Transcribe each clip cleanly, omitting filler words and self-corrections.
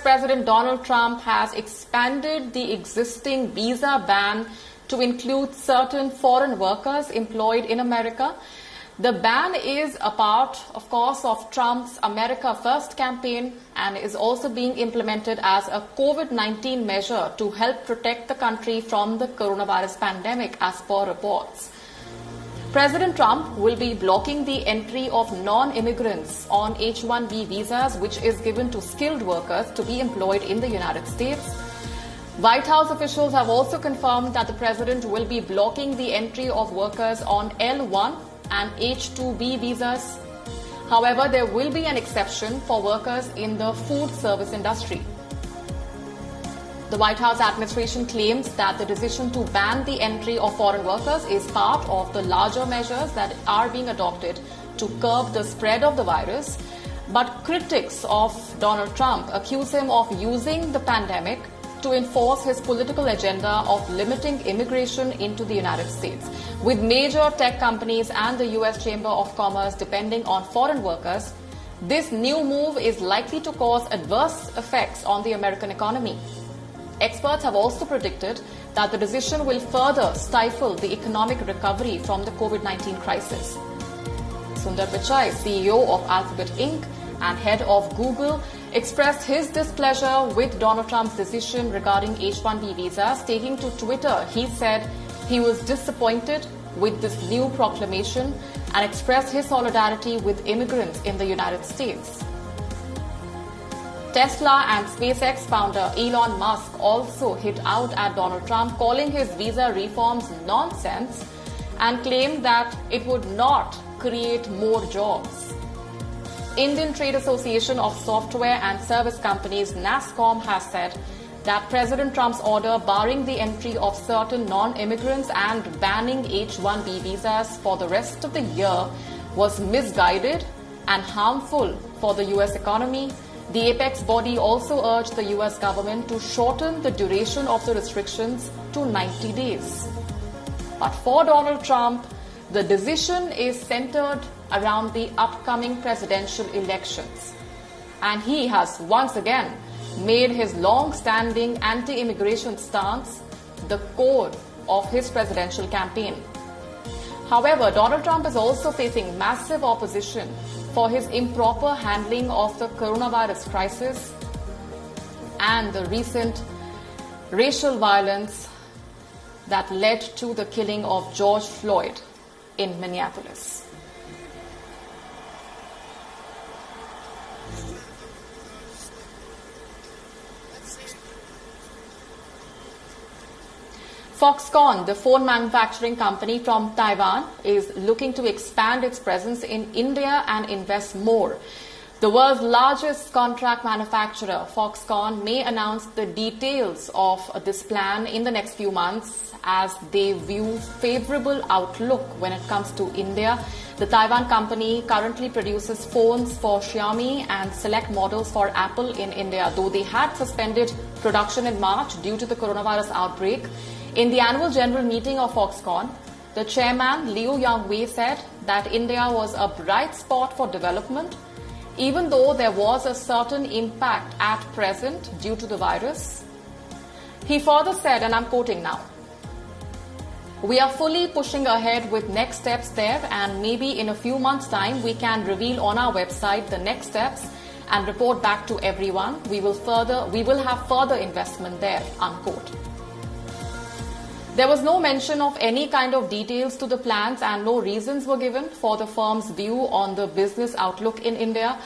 President Donald Trump has expanded the existing visa ban to include certain foreign workers employed in America. The ban is a part, of course, of Trump's America First campaign and is also being implemented as a COVID-19 measure to help protect the country from the coronavirus pandemic, as per reports. President Trump will be blocking the entry of non-immigrants on H-1B visas, which is given to skilled workers to be employed in the United States. White House officials have also confirmed that the president will be blocking the entry of workers on L-1 and H-2B visas. However, there will be an exception for workers in the food service industry. The White House administration claims that the decision to ban the entry of foreign workers is part of the larger measures that are being adopted to curb the spread of the virus. But critics of Donald Trump accuse him of using the pandemic to enforce his political agenda of limiting immigration into the United States. With major tech companies and the U.S. Chamber of Commerce depending on foreign workers, this new move is likely to cause adverse effects on the American economy. Experts have also predicted that the decision will further stifle the economic recovery from the COVID-19 crisis. Sundar Pichai, CEO of Alphabet Inc. and head of Google, expressed his displeasure with Donald Trump's decision regarding H-1B visas. Taking to Twitter, he said he was disappointed with this new proclamation and expressed his solidarity with immigrants in the United States. Tesla and SpaceX founder Elon Musk also hit out at Donald Trump, calling his visa reforms nonsense and claimed that it would not create more jobs. Indian Trade Association of Software and Service Companies, NASSCOM, has said that President Trump's order barring the entry of certain non-immigrants and banning H-1B visas for the rest of the year was misguided and harmful for the U.S. economy. The apex body also urged the U.S. government to shorten the duration of the restrictions to 90 days. But for Donald Trump, the decision is centered around the upcoming presidential elections. And he has once again made his long-standing anti-immigration stance the core of his presidential campaign. However, Donald Trump is also facing massive opposition for his improper handling of the coronavirus crisis and the recent racial violence that led to the killing of George Floyd in Minneapolis. Foxconn, the phone manufacturing company from Taiwan, is looking to expand its presence in India and invest more. The world's largest contract manufacturer, Foxconn, may announce the details of this plan in the next few months as they view favorable outlook when it comes to India. The Taiwan company currently produces phones for Xiaomi and select models for Apple in India, though they had suspended production in March due to the coronavirus outbreak. In the annual general meeting of Foxconn, the chairman, Liu Yangwei, said that India was a bright spot for development, even though there was a certain impact at present due to the virus. He further said, and I'm quoting now, "We are fully pushing ahead with next steps there, and maybe in a few months' time we can reveal on our website the next steps and report back to everyone. We will have further investment there," unquote. There was no mention of any kind of details to the plans and no reasons were given for the firm's view on the business outlook in India.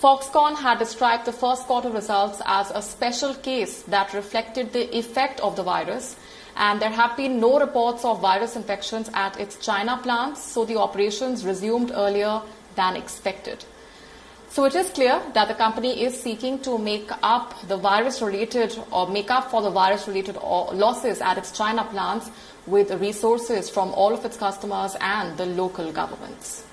Foxconn had described the first quarter results as a special case that reflected the effect of the virus, and there have been no reports of virus infections at its China plants, so the operations resumed earlier than expected. So it is clear that the company is seeking to make up for the virus-related losses at its China plants with resources from all of its customers and the local governments.